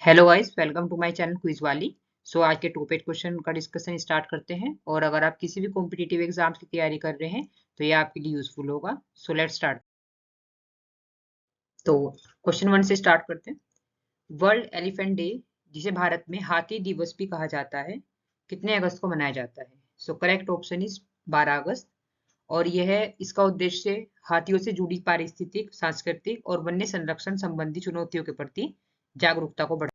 Hello guys, welcome to my channel quiz वाली। आज के टॉपिक क्वेश्चन का डिस्कशन स्टार्ट करते हैं। और अगर आप किसी भी कॉम्पिटिटिव एग्जाम्स की तैयारी कर रहे हैं तो ये आपके लिए यूजफुल होगा। Let's start. तो क्वेश्चन वन से स्टार्ट करते हैं। वर्ल्ड एलिफेंट डे, जिसे भारत में हाथी दिवस भी कहा जाता है, कितने अगस्त को मनाया जाता है? करेक्ट ऑप्शन इज 12 अगस्त। और यह इसका उद्देश्य हाथियों से जुड़ी पारिस्थितिक, सांस्कृतिक और वन्य संरक्षण संबंधी चुनौतियों के प्रति जागरूकता को बढ़ाना।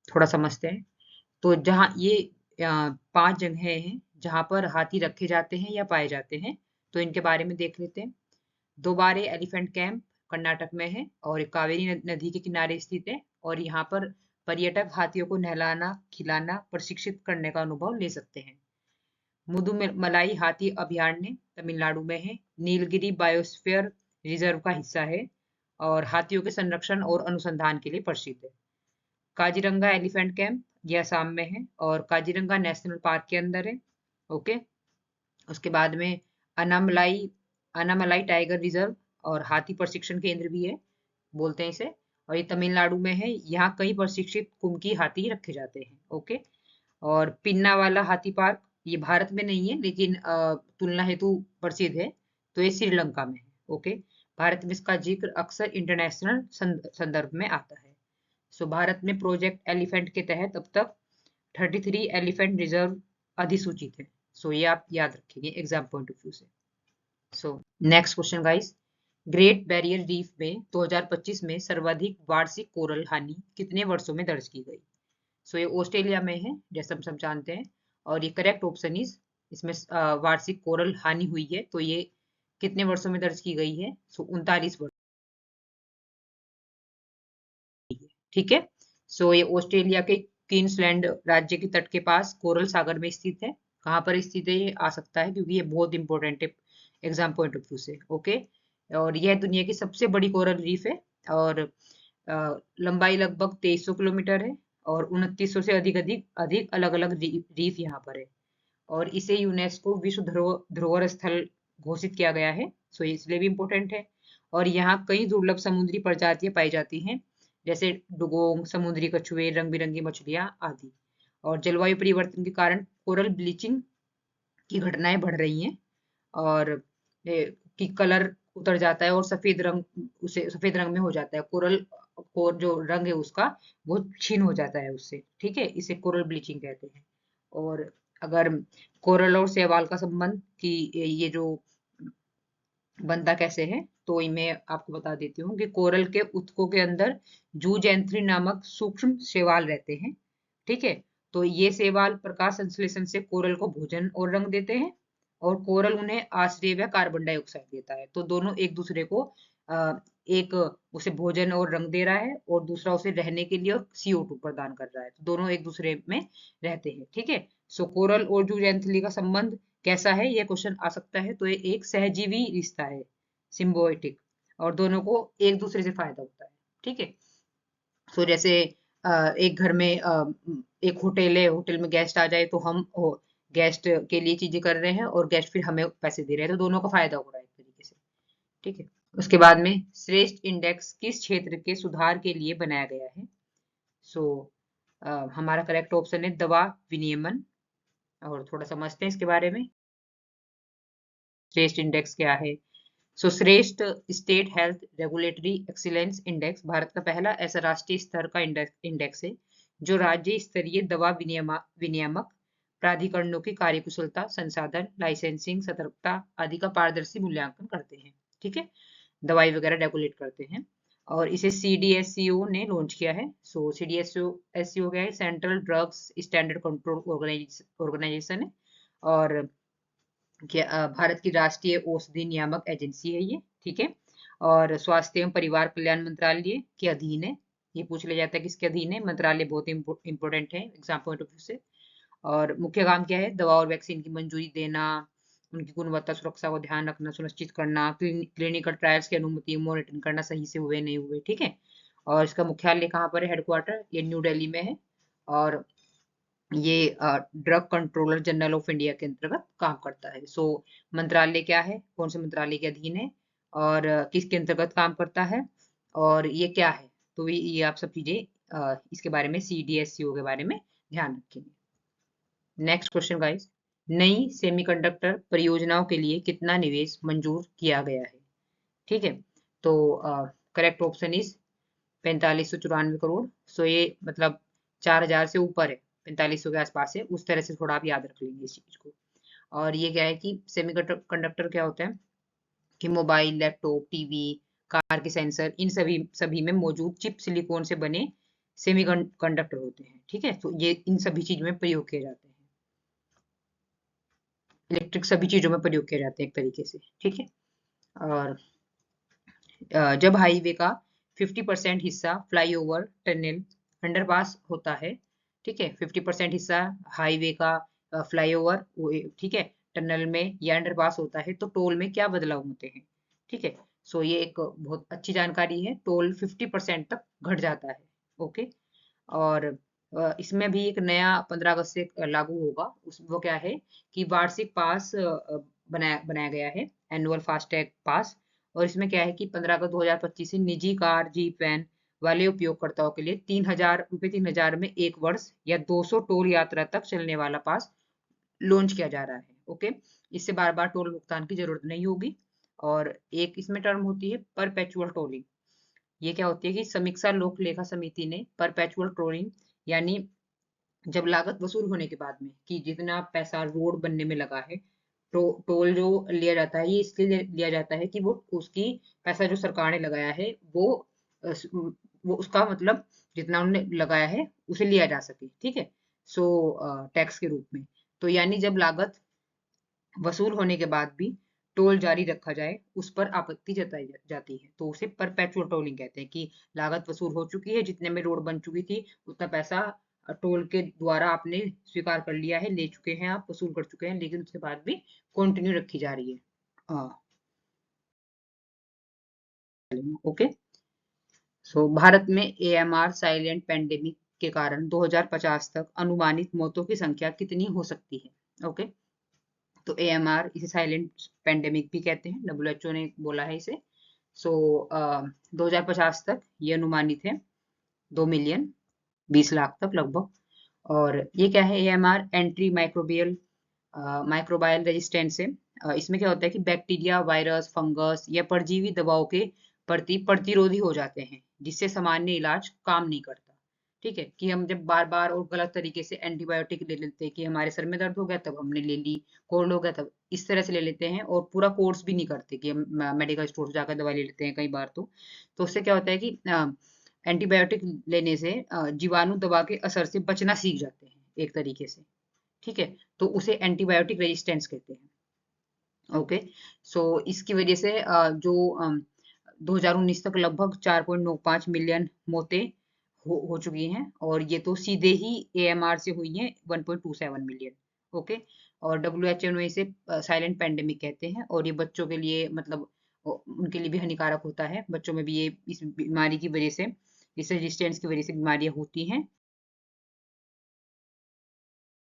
थोड़ा समझते हैं। तो जहाँ ये 5 जगहें हैं जहाँ पर हाथी रखे जाते हैं या पाए जाते हैं, तो इनके बारे में देख लेते हैं। दोबारे एलिफेंट कैंप कर्नाटक में है और कावेरी नदी के किनारे स्थित है। और यहाँ पर पर्यटक हाथियों को नहलाना, खिलाना, प्रशिक्षित करने का अनुभव ले सकते हैं। मुदुमलाई हाथी अभयारण्य तमिलनाडु में है, नीलगिरी बायोस्फीयर रिजर्व का हिस्सा है और हाथियों के संरक्षण और अनुसंधान के लिए प्रसिद्ध है। काजीरंगा एलिफेंट कैंप ये असम में है और काजीरंगा नेशनल पार्क के अंदर है। ओके। उसके बाद में अनामलाई अनामलाई टाइगर रिजर्व और हाथी प्रशिक्षण केंद्र भी है, बोलते हैं इसे। और ये तमिलनाडु में है, यहाँ कई प्रशिक्षित कुमकी हाथी रखे जाते हैं। ओके। और पिन्ना वाला हाथी पार्क ये भारत में नहीं है लेकिन तुलना हेतु प्रसिद्ध है, तो ये श्रीलंका में है। ओके। भारत में इसका जिक्र अक्सर इंटरनेशनल संदर्भ में आता है। भारत में प्रोजेक्ट एलिफेंट के तहत अब तक 33 एलिफेंट रिजर्व अधिसूचित है। ये आप याद रखेंगे एग्जाम पॉइंट ऑफ व्यू से। Next question guys. Great barrier reef में 2025 में सर्वाधिक वार्षिक कोरल हानि कितने वर्षों में दर्ज की गई? ये ऑस्ट्रेलिया में है, जैसे हम सब जानते हैं। और ये करेक्ट ऑप्शन इज, इसमें वार्षिक कोरल हानि हुई है तो ये कितने वर्षों में दर्ज की गई है? 39 वर्ष। ठीक है। ये ऑस्ट्रेलिया के क्वींसलैंड राज्य के तट के पास कोरल सागर में स्थित है। कहाँ पर स्थित है ये आ सकता है क्योंकि ये बहुत इंपॉर्टेंट है एग्जाम पॉइंट ऑफ व्यू से। ओके। और यह दुनिया की सबसे बड़ी कोरल रीफ है और लंबाई लगभग 2300 किलोमीटर है और 2900 से अधिक अधिक अधिक अलग अलग रीफ यहाँ पर है। और इसे यूनेस्को विश्व धरोहर स्थल घोषित किया गया है, इसलिए भी इम्पोर्टेंट है। और यहाँ कई दुर्लभ समुद्री प्रजातियां पाई जाती हैं, जैसे डुगोंग, समुद्री कछुए, रंग बिरंगी मछलियां आदि। और जलवायु परिवर्तन के कारण कोरल ब्लीचिंग की घटनाएं बढ़ रही हैं और की कलर उतर जाता है और सफेद रंग में हो जाता है। कोरल को जो रंग है उसका वो क्षीण हो जाता है उससे। ठीक है, इसे कोरल ब्लीचिंग कहते हैं। और अगर कोरल और शैवाल का संबंध कि ये जो बनता कैसे है, तो मैं आपको बता देती हूँ कि कोरल के ऊतकों के अंदर जूजेंथ्री नामक सूक्ष्म शैवाल रहते हैं। ठीक है। तो ये शैवाल प्रकाश संश्लेषण से कोरल को भोजन और रंग देते हैं और कोरल उन्हें आश्रय व कार्बन डाइऑक्साइड देता है। तो दोनों एक दूसरे को एक उसे भोजन और रंग दे रहा है और दूसरा उसे रहने के लिए और CO2 प्रदान कर रहा है। तो दोनों एक दूसरे में रहते हैं। ठीक है। कोरल और जूजेंथ्री का संबंध कैसा है, यह क्वेश्चन आ सकता है। तो ये एक सहजीवी रिश्ता है, सिम्बायोटिक, और दोनों को एक दूसरे से फायदा होता है। ठीक है। जैसे एक घर में एक होटल है, होटल में गेस्ट आ जाए तो हम गेस्ट के लिए चीजें कर रहे हैं और गेस्ट फिर हमें पैसे दे रहे हैं, तो दोनों का फायदा हो रहा है एक तरीके से। ठीक है। उसके बाद में श्रेष्ठ इंडेक्स किस क्षेत्र के सुधार के लिए बनाया गया है? सो हमारा करेक्ट ऑप्शन है दवा विनियमन। और थोड़ा समझते हैं इसके बारे में। श्रेष्ठ इंडेक्स क्या है? श्रेष्ठ state health regulatory excellence index Bharat का पहला ऐसा राष्ट्रीय स्तर का इंडेक्स है जो राज्य स्तरीय दवा विनियामक प्राधिकरणों की कार्यकुशलता, संसाधन, लाइसेंसिंग, सतर्कता आदि का पारदर्शी मूल्यांकन करते हैं। ठीक है। दवाई वगैरह रेगुलेट करते हैं। और इसे CDSCO ने लॉन्च किया है। CDSCO क्या है? Central drugs standard control organisation है। और भारत की राष्ट्रीय औषधि नियामक एजेंसी है ये। ठीक है। और स्वास्थ्य एवं परिवार कल्याण मंत्रालय के अधीन है। ये पूछ लिया जाता है किसके अधीन है? मंत्रालय बहुत इंपॉर्टेंट है एग्जाम पॉइंट ऑफ व्यू से। और मुख्य काम क्या है? दवा और वैक्सीन की मंजूरी देना, उनकी गुणवत्ता सुरक्षा को ध्यान रखना, सुनिश्चित करना, क्लिनिकल ट्रायल्स की अनुमति मॉनिटरिंग करना, सही से हुए नहीं हुए। ठीक है। और इसका मुख्यालय कहाँ पर है? हेडक्वार्टर ये न्यू दिल्ली में है। और ये drug controller general of India के अंतर्गत काम करता है। मंत्रालय क्या है, कौन से मंत्रालय के अधीन है और किसके अंतर्गत काम करता है और ये क्या है? तो ये आप सब चीजें इसके बारे में CDSCO के बारे में ध्यान रखेंगे। नेक्स्ट क्वेश्चन गाइस, नई सेमीकंडक्टर परियोजनाओं के लिए कितना निवेश मंजूर किया गया है? ठीक है, तो करेक्ट ऑप्शन इज 4594 करोड़। सो ये मतलब 4000 से ऊपर है, 4500 के आसपास है, उस तरह से थोड़ा आप याद रख लेंगे इस चीज को। और ये क्या है कि सेमीकंडक्टर क्या होता है कि मोबाइल, लैपटॉप, टीवी, कार के सेंसर, इन सभी सभी में मौजूद चिप सिलिकॉन से बने सेमीकंडक्टर होते हैं। ठीक है, तो ये इन सभी चीजों में प्रयोग किए जाते हैं, इलेक्ट्रिक सभी चीजों में प्रयोग किए जाते हैं एक तरीके से। ठीक है, और जब हाईवे का 50% हिस्सा फ्लाईओवर, टनल, अंडरपास होता है, ठीक है, 50% हिस्सा हाईवे का फ्लाईओवर, ठीक है, टनल में या अंडरपास होता है, तो टोल में क्या बदलाव होते हैं? ठीक है, सो ये एक बहुत अच्छी जानकारी है, टोल 50% तक घट जाता है। ओके, और इसमें भी एक नया 15 अगस्त से लागू होगा, उस वो क्या है कि वार्षिक पास बनाया बनाया गया है, एनुअल फास्टैग पास। और इसमें क्या है कि 15 अगस्त 2025 से निजी कार, जीप, वैन वाले उपयोगकर्ताओं के लिए 3000 में एक वर्ष या 200 टोल यात्रा तक चलने वाला पास लॉन्च किया जा रहा है। ओके, इससे बार बार टोल भुगतान की जरूरत नहीं होगी। और एक इसमें टर्म होती है परपेचुअल टोलिंग। ये क्या होती है कि समीक्षा लोक लेखा समिति ने परपेचुअल टोलिंग, यानी जब लागत वसूल होने के बाद में कि जितना पैसा रोड बनने में लगा है, तो टोल जो लिया जाता है ये इसलिए लिया जाता है कि वो उसकी पैसा जो सरकार ने लगाया है वो उसका मतलब जितना उन्होंने लगाया है उसे लिया जा सके। ठीक है, सो टैक्स के रूप में। तो यानी जब लागत वसूल होने के बाद भी टोल जारी रखा जाए, उस पर आपत्ति जताई जाती है, तो उसे परपेचुअल टोलिंग कहते हैं कि लागत वसूल हो चुकी है, जितने में रोड बन चुकी थी उतना पैसा टोल के द्वारा आपने स्वीकार कर लिया है, ले चुके हैं, आप वसूल कर चुके हैं, लेकिन उसके बाद भी कंटिन्यू रखी जा रही है। ओके, सो भारत में AMR साइलेंट पेंडेमिक के कारण 2050 तक अनुमानित मौतों की संख्या कितनी हो सकती है? ओके, तो AMR इसे साइलेंट पेंडेमिक भी कहते हैं, WHO ने बोला है इसे। सो 2050 तक ये अनुमानित है 2 मिलियन, 20 लाख तक लगभग। और ये क्या है AMR? एंट्री माइक्रोबायल रेजिस्टेंस है। इसमें क्या होता है कि बैक्टीरिया, वायरस, फंगस या परजीवी दवाओं के प्रति प्रतिरोधी हो जाते हैं, जिससे सामान्य इलाज काम नहीं करता। ठीक है, कि हम जब बार बार और गलत तरीके से एंटीबायोटिक ले लेते हैं, कि हमारे सर में दर्द हो गया तब हमने ले ली, कोल्ड हो गया तब, इस तरह से ले लेते हैं और पूरा कोर्स भी नहीं करते, कि हम मेडिकल स्टोर से जाकर दवाई ले लेते हैं कई बार। तो उससे क्या होता है कि एंटीबायोटिक लेने से जीवाणु दवा के असर से बचना सीख जाते हैं एक तरीके से। ठीक है, तो उसे एंटीबायोटिक रेजिस्टेंस कहते हैं। ओके, सो इसकी वजह से जो 2019 तक लगभग 4.95 मिलियन मौतें हो चुकी हैं, और ये तो सीधे ही AMR से हुई हैं 1.27 मिलियन। ओके, और WHO ने इसे साइलेंट पेंडेमिक कहते हैं, और ये बच्चों के लिए मतलब उनके लिए भी हानिकारक होता है, बच्चों में भी ये इस बीमारी की वजह से, इस रेजिस्टेंस की वजह से बीमारियां होती हैं।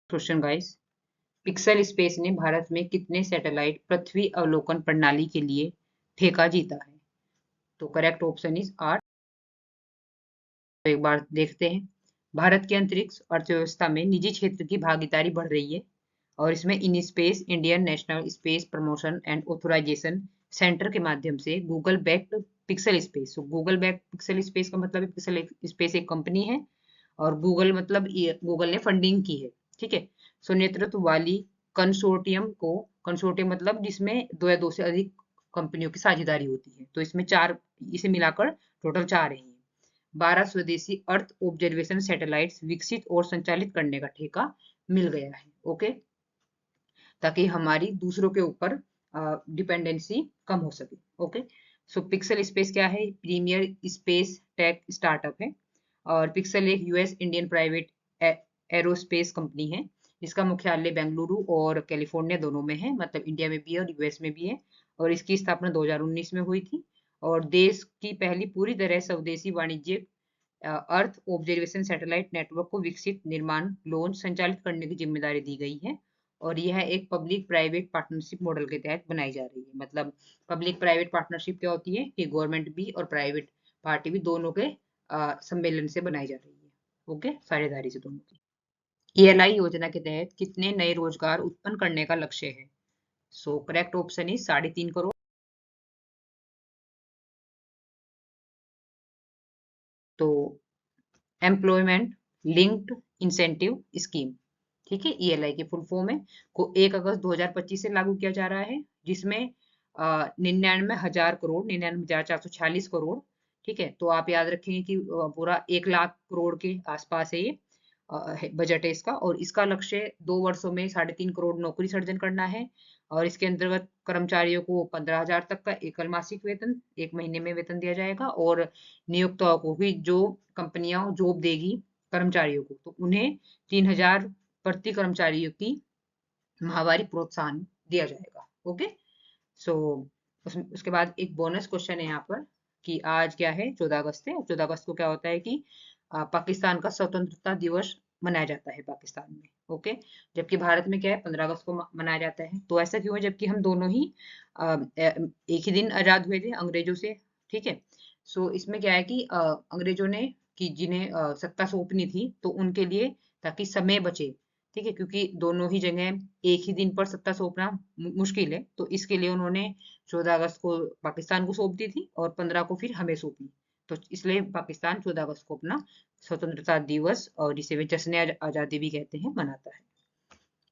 क्वेश्चन गाइस, पिक्सल स्पेस ने भारत में कितने सैटेलाइट पृथ्वी अवलोकन प्रणाली के लिए ठेका जीता है? तो करेक्ट ऑप्शन इज 8। तो एक बार देखते हैं, भारत की अंतरिक्ष अर्थव्यवस्था में निजी क्षेत्र की भागीदारी बढ़ रही है, और इसमें in space, Indian national space promotion and authorisation centre के माध्यम से Google backed pixel space. Google back pixel space का मतलब पिक्सल स्पेस एक कंपनी है, और गूगल मतलब गूगल ने फंडिंग की है। ठीक है, सो नेतृत्व वाली कंसोर्टियम मतलब जिसमें दो या दो से अधिक कंपनियों की साझेदारी होती है, तो इसमें चार, इसे मिलाकर टोटल 4 है। 12 स्वदेशी अर्थ ऑब्जर्वेशन सैटेलाइट्स विकसित और संचालित करने का ठेका मिल गया है। ओके, ताकि हमारी दूसरों के ऊपर डिपेंडेंसी कम हो सके। ओके, सो पिक्सल स्पेस क्या है? प्रीमियर स्पेस टेक स्टार्टअप है, और पिक्सल एक US Indian private aerospace company है, जिसका मुख्यालय बेंगलुरु और कैलिफोर्निया दोनों में है, मतलब इंडिया में भी है और US में भी है। और इसकी स्थापना 2019 में हुई थी, और देश की पहली पूरी तरह स्वदेशी वाणिज्यिक अर्थ ऑब्जर्वेशन सैटेलाइट नेटवर्क को विकसित, निर्माण, लॉन्च, संचालित करने की जिम्मेदारी दी गई है। और यह एक पब्लिक प्राइवेट पार्टनरशिप मॉडल के तहत बनाई जा रही है। मतलब पब्लिक प्राइवेट पार्टनरशिप क्या होती है कि गवर्नमेंट भी और प्राइवेट पार्टी भी दोनों के सम्मेलन से बनाई जा रही है। ओके, साझेदारी से दोनों की। ELI योजना के तहत कितने नए रोजगार उत्पन्न करने का लक्ष्य है? So correct option is 3.5 crore. तो एम्प्लॉयमेंट लिंक्ड इंसेंटिव स्कीम, ठीक है, ELI की फुल फॉर्म है, को 1 अगस्त 2025 से लागू किया जा रहा है, जिसमें 99,000 करोड़, 99,446 करोड़, ठीक है। तो आप याद रखेंगे कि पूरा 1 लाख करोड़ के आसपास है ये बजट है इसका, और इसका लक्ष्य 2 वर्षों में 3.5 करोड़ नौकरी सृजन करना है। और इसके अंतर्गत कर्मचारियों को 15,000 तक का एकल मासिक वेतन 1 महीने में वेतन दिया जाएगा, और नियोक्ताओं को भी, जो कंपनियां जॉब देगी कर्मचारियों को, तो उन्हें 3,000 प्रति कर्मचारियों की माहवारी प्रोत्साहन दिया जाएगा। ओके, सो उसके बाद एक बोनस क्वेश्चन है यहाँ पर कि आज क्या है, 14 अगस्त है। 14 अगस्त को क्या होता है कि पाकिस्तान का स्वतंत्रता दिवस मनाया जाता है पाकिस्तान में। ओके, जबकि भारत में क्या है, 15 अगस्त को मनाया जाता है। तो ऐसा क्यों है, जबकि हम दोनों ही एक ही दिन आजाद हुए थे अंग्रेजों से, ठीक है। सो इसमें क्या है कि अंग्रेजों ने, कि जिन्हें सत्ता सौंपनी थी, तो उनके लिए, ताकि समय बचे, ठीक है, क्योंकि दोनों ही जगह एक ही दिन पर सत्ता सौंपना मुश्किल है, तो इसके लिए उन्होंने 14 अगस्त को पाकिस्तान को सौंप दी थी और 15 को फिर हमें सौंपी। तो इसलिए पाकिस्तान 14 अगस्त को अपना स्वतंत्रता दिवस, और जिसे वे जश्न आजादी भी कहते हैं, मनाता है।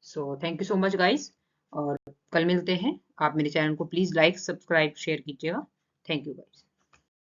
So thank you so much guys, और कल मिलते हैं। आप मेरे चैनल को प्लीज लाइक, सब्सक्राइब, शेयर कीजिएगा। Thank you guys.